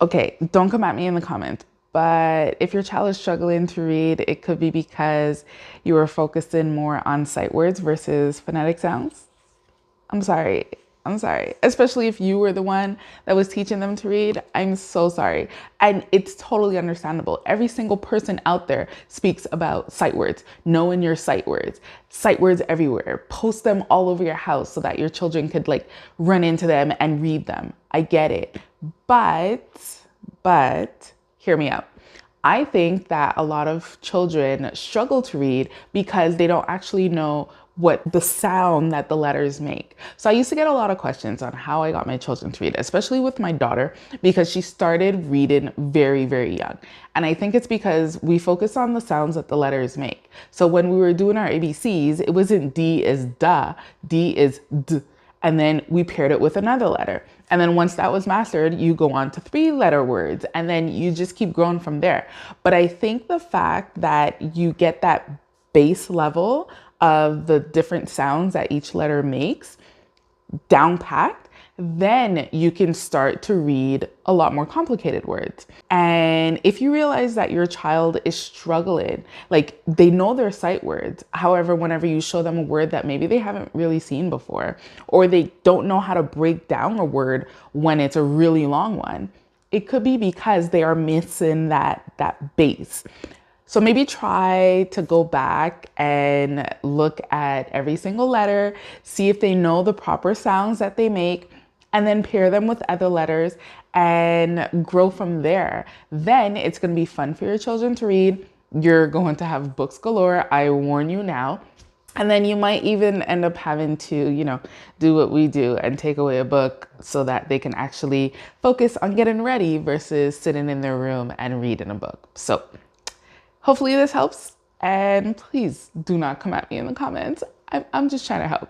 Okay, don't come at me in the comments, but if your child is struggling to read, it could be because you were focusing more on sight words versus phonetic sounds. I'm sorry. I'm sorry. Especially if you were the one that was teaching them to read. I'm so sorry. And it's totally understandable. Every single person out there speaks about sight words, knowing your sight words everywhere. Post them all over your house so that your children could like run into them and read them. I get it. But hear me out. I think that a lot of children struggle to read because they don't actually know what the sound that the letters make. So I used to get a lot of questions on how I got my children to read, especially with my daughter, because she started reading very, very young. And I think it's because we focus on the sounds that the letters make. So when we were doing our ABCs, it wasn't D is da, D is d. And then we paired it with another letter. And then once that was mastered, you go on to 3-letter words and then you just keep growing from there. But I think the fact that you get that base level of the different sounds that each letter makes down packed, then you can start to read a lot more complicated words. And if you realize that your child is struggling, like they know their sight words, however, whenever you show them a word that maybe they haven't really seen before, or they don't know how to break down a word when it's a really long one, it could be because they are missing that base. So maybe try to go back and look at every single letter, see if they know the proper sounds that they make, and then pair them with other letters and grow from there. Then it's going to be fun for your children to read. You're going to have books galore. I warn you now. And then you might even end up having to, do what we do and take away a book so that they can actually focus on getting ready versus sitting in their room and reading a book. So hopefully this helps, and please do not come at me in the comments. I'm just trying to help.